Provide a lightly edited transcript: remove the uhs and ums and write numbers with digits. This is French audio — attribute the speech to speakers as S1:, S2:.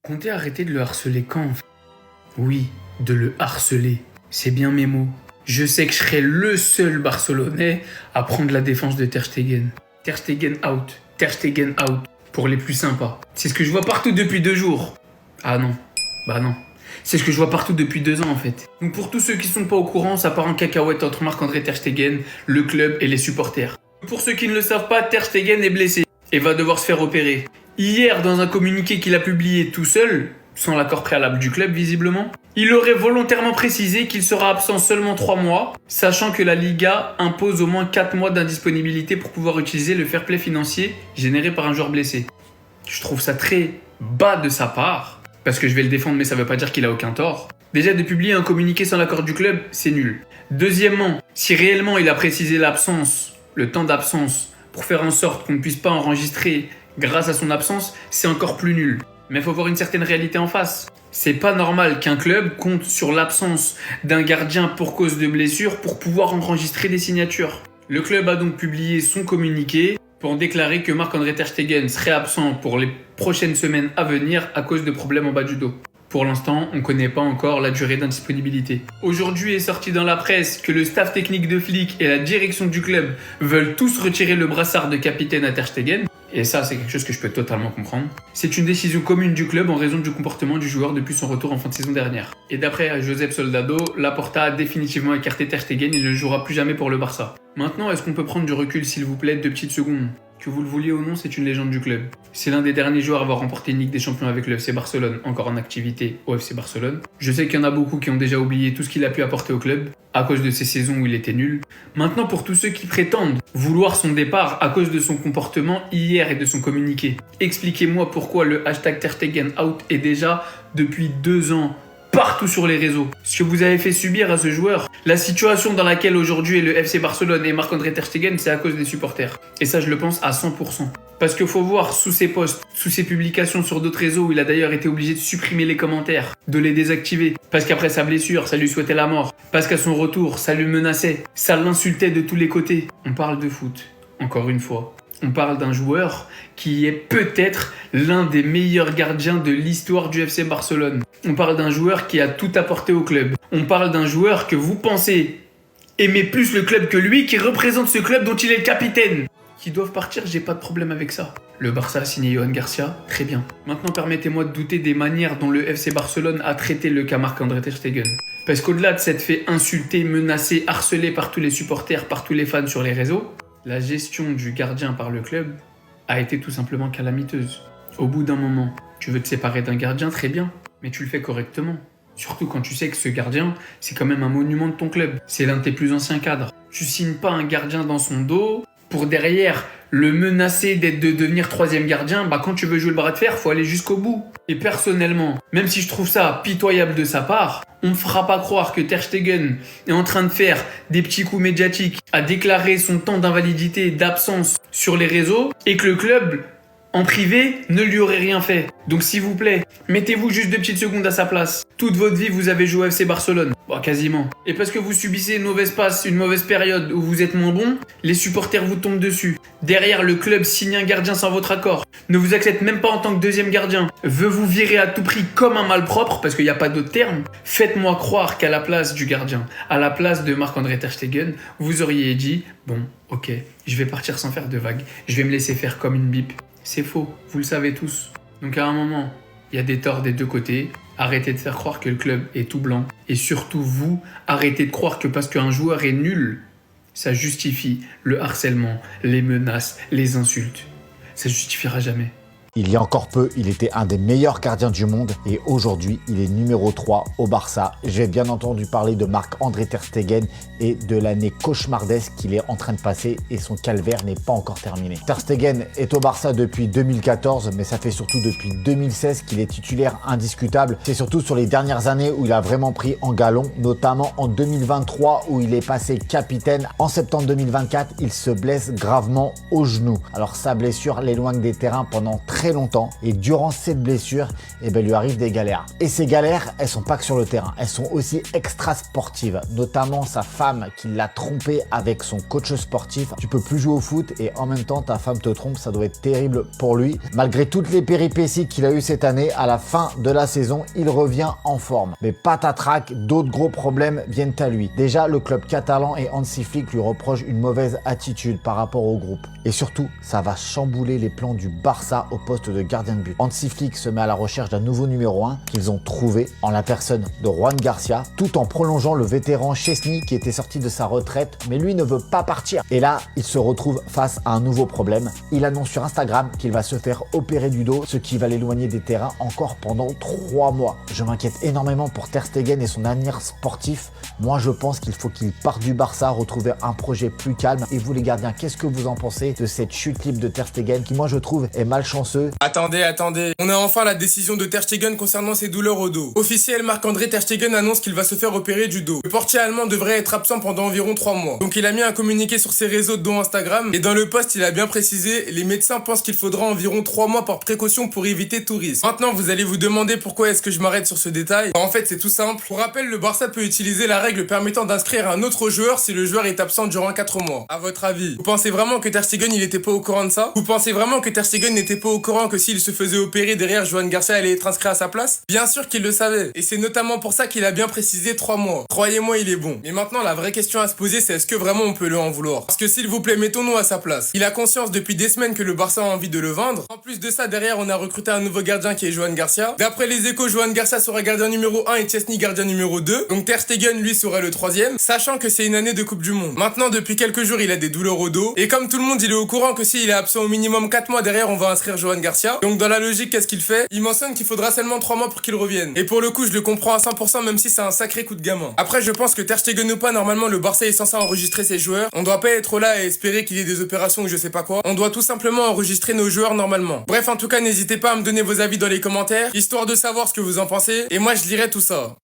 S1: Comptez arrêter de le harceler quand en fait? Oui, de le harceler. C'est bien mes mots. Je sais que je serai le seul Barcelonais à prendre la défense de Ter Stegen. Ter Stegen out. Ter Stegen out. Pour les plus sympas. C'est ce que je vois partout depuis 2 jours. Ah non. Bah non. C'est ce que je vois partout depuis 2 ans en fait. Donc pour tous ceux qui sont pas au courant, ça part en cacahuète entre Marc-André Ter Stegen, le club et les supporters. Pour ceux qui ne le savent pas, Ter Stegen est blessé et va devoir se faire opérer. Hier, dans un communiqué qu'il a publié tout seul, sans l'accord préalable du club visiblement, il aurait volontairement précisé qu'il sera absent seulement 3 mois, sachant que la Liga impose au moins 4 mois d'indisponibilité pour pouvoir utiliser le fair play financier généré par un joueur blessé. Je trouve ça très bas de sa part, parce que je vais le défendre mais ça veut pas dire qu'il a aucun tort. Déjà de publier un communiqué sans l'accord du club, c'est nul. Deuxièmement, si réellement il a précisé l'absence, le temps d'absence, pour faire en sorte qu'on ne puisse pas enregistrer grâce à son absence, c'est encore plus nul. Mais il faut voir une certaine réalité en face. C'est pas normal qu'un club compte sur l'absence d'un gardien pour cause de blessure pour pouvoir enregistrer des signatures. Le club a donc publié son communiqué pour déclarer que Marc-André Ter Stegen serait absent pour les prochaines semaines à venir à cause de problèmes en bas du dos. Pour l'instant, on ne connaît pas encore la durée d'indisponibilité. Aujourd'hui est sorti dans la presse que le staff technique de Flick et la direction du club veulent tous retirer le brassard de capitaine à Ter Stegen. Et ça, c'est quelque chose que je peux totalement comprendre. C'est une décision commune du club en raison du comportement du joueur depuis son retour en fin de saison dernière. Et d'après Josep Soldado, Laporta a définitivement écarté Ter Stegen et ne jouera plus jamais pour le Barça. Maintenant, est-ce qu'on peut prendre du recul s'il vous plaît 2 petites secondes? Que vous le vouliez ou non, c'est une légende du club. C'est l'un des derniers joueurs à avoir remporté une Ligue des Champions avec le FC Barcelone, encore en activité au FC Barcelone. Je sais qu'il y en a beaucoup qui ont déjà oublié tout ce qu'il a pu apporter au club, à cause de ces saisons où il était nul. Maintenant, pour tous ceux qui prétendent vouloir son départ à cause de son comportement hier et de son communiqué, expliquez-moi pourquoi le hashtag Ter Stegen out est déjà, depuis 2 ans, partout sur les réseaux. Ce que vous avez fait subir à ce joueur, la situation dans laquelle aujourd'hui est le FC Barcelone et Marc-André Ter Stegen, c'est à cause des supporters. Et ça, je le pense à 100%. Parce qu'il faut voir sous ses posts, sous ses publications sur d'autres réseaux où il a d'ailleurs été obligé de supprimer les commentaires, de les désactiver. Parce qu'après sa blessure, ça lui souhaitait la mort. Parce qu'à son retour, ça lui menaçait. Ça l'insultait de tous les côtés. On parle de foot, encore une fois. On parle d'un joueur qui est peut-être l'un des meilleurs gardiens de l'histoire du FC Barcelone. On parle d'un joueur qui a tout apporté au club. On parle d'un joueur que vous pensez aimer plus le club que lui, qui représente ce club dont il est le capitaine. Qui doivent partir, j'ai pas de problème avec ça. Le Barça a signé Johan Garcia, très bien. Maintenant, permettez-moi de douter des manières dont le FC Barcelone a traité le cas Marc-André Ter Stegen. Parce qu'au-delà de s'être fait insulter, menacer, harceler par tous les supporters, par tous les fans sur les réseaux, la gestion du gardien par le club a été tout simplement calamiteuse. Au bout d'un moment, tu veux te séparer d'un gardien, très bien, mais tu le fais correctement. Surtout quand tu sais que ce gardien, c'est quand même un monument de ton club. C'est l'un de tes plus anciens cadres. Tu signes pas un gardien dans son dos pour derrière le menacer de devenir 3e gardien. Bah quand tu veux jouer le bras de fer, faut aller jusqu'au bout. Et personnellement, même si je trouve ça pitoyable de sa part, on ne fera pas croire que Ter Stegen est en train de faire des petits coups médiatiques à déclarer son temps d'invalidité et d'absence sur les réseaux et que le club, en privé, ne lui aurait rien fait. Donc s'il vous plaît, mettez-vous juste 2 petites secondes à sa place. Toute votre vie, vous avez joué au FC Barcelone. Bon, quasiment. Et parce que vous subissez une mauvaise passe, une mauvaise période où vous êtes moins bon, les supporters vous tombent dessus. Derrière, le club signe un gardien sans votre accord. Ne vous accepte même pas en tant que 2e gardien. Veut vous virer à tout prix comme un malpropre, parce qu'il n'y a pas d'autre terme. Faites-moi croire qu'à la place du gardien, à la place de Marc-André Ter Stegen, vous auriez dit « Bon, ok, je vais partir sans faire de vagues. Je vais me laisser faire comme une bip. » C'est faux, vous le savez tous. Donc à un moment, il y a des torts des 2 côtés. Arrêtez de faire croire que le club est tout blanc. Et surtout vous, arrêtez de croire que parce qu'un joueur est nul, ça justifie le harcèlement, les menaces, les insultes. Ça justifiera jamais.
S2: Il y a encore peu, il était un des meilleurs gardiens du monde et aujourd'hui, il est numéro 3 au Barça. J'ai bien entendu parler de Marc-André Ter Stegen et de l'année cauchemardesque qu'il est en train de passer et son calvaire n'est pas encore terminé. Ter Stegen est au Barça depuis 2014, mais ça fait surtout depuis 2016 qu'il est titulaire indiscutable. C'est surtout sur les dernières années où il a vraiment pris en galon, notamment en 2023 où il est passé capitaine. En septembre 2024, il se blesse gravement au genou. Alors sa blessure l'éloigne des terrains pendant très très longtemps et durant cette blessure, lui arrive des galères. Et ces galères, elles sont pas que sur le terrain, elles sont aussi extra sportives, notamment sa femme qui l'a trompé avec son coach sportif. Tu peux plus jouer au foot et en même temps ta femme te trompe, ça doit être terrible pour lui. Malgré toutes les péripéties qu'il a eues cette année, à la fin de la saison, il revient en forme. Mais patatrac, d'autres gros problèmes viennent à lui. Déjà, le club catalan et Hansi Flick lui reprochent une mauvaise attitude par rapport au groupe. Et surtout, ça va chambouler les plans du Barça au poste de gardien de but. Hansi Flick se met à la recherche d'un nouveau numéro 1 qu'ils ont trouvé en la personne de Juan Garcia, tout en prolongeant le vétéran Chesney qui était sorti de sa retraite, mais lui ne veut pas partir. Et là, il se retrouve face à un nouveau problème. Il annonce sur Instagram qu'il va se faire opérer du dos, ce qui va l'éloigner des terrains encore pendant 3 mois. Je m'inquiète énormément pour Ter Stegen et son avenir sportif. Moi, je pense qu'il faut qu'il parte du Barça, retrouver un projet plus calme. Et vous les gardiens, qu'est-ce que vous en pensez de cette chute libre de Ter Stegen qui, moi, je trouve est malchanceux?
S3: Attendez. On a enfin la décision de Ter Stegen concernant ses douleurs au dos. Officiel, Marc-André Ter Stegen annonce qu'il va se faire opérer du dos. Le portier allemand devrait être absent pendant environ 3 mois. Donc il a mis un communiqué sur ses réseaux dont Instagram. Et dans le post, il a bien précisé, les médecins pensent qu'il faudra environ 3 mois par précaution pour éviter tout risque. Maintenant, vous allez vous demander pourquoi est-ce que je m'arrête sur ce détail. En fait, c'est tout simple. Pour rappel, le Barça peut utiliser la règle permettant d'inscrire un autre joueur si le joueur est absent durant 4 mois. À votre avis, vous pensez vraiment que Ter Stegen il était pas au courant de ça? Vous pensez vraiment que Ter Stegen n'était pas au courant que s'il se faisait opérer derrière, Juan Garcia allait être inscrit à sa place? Bien sûr qu'il le savait. Et c'est notamment pour ça qu'il a bien précisé 3 mois. Croyez-moi, il est bon. Mais maintenant, la vraie question à se poser, c'est est-ce que vraiment on peut le en vouloir? Parce que s'il vous plaît, mettons-nous à sa place. Il a conscience depuis des semaines que le Barça a envie de le vendre. En plus de ça, derrière, on a recruté un nouveau gardien qui est Juan Garcia. D'après les échos, Juan Garcia sera gardien numéro 1 et Chesney gardien numéro 2. Donc Ter Stegen, lui, sera le 3e, sachant que c'est une année de Coupe du Monde. Maintenant, depuis quelques jours, il a des douleurs au dos. Et comme tout le monde, il est au courant que s'il est absent au minimum 4 mois derrière, on va inscrire Juan Garcia. Donc dans la logique, qu'est-ce qu'il fait? Il mentionne qu'il faudra seulement 3 mois pour qu'il revienne. Et pour le coup, je le comprends à 100%, même si c'est un sacré coup de gamin. Après, je pense que Ter Stegen ou pas, normalement, le Barça est censé enregistrer ses joueurs. On doit pas être là et espérer qu'il y ait des opérations ou je sais pas quoi. On doit tout simplement enregistrer nos joueurs normalement. Bref, en tout cas, n'hésitez pas à me donner vos avis dans les commentaires, histoire de savoir ce que vous en pensez. Et moi, je lirai tout ça.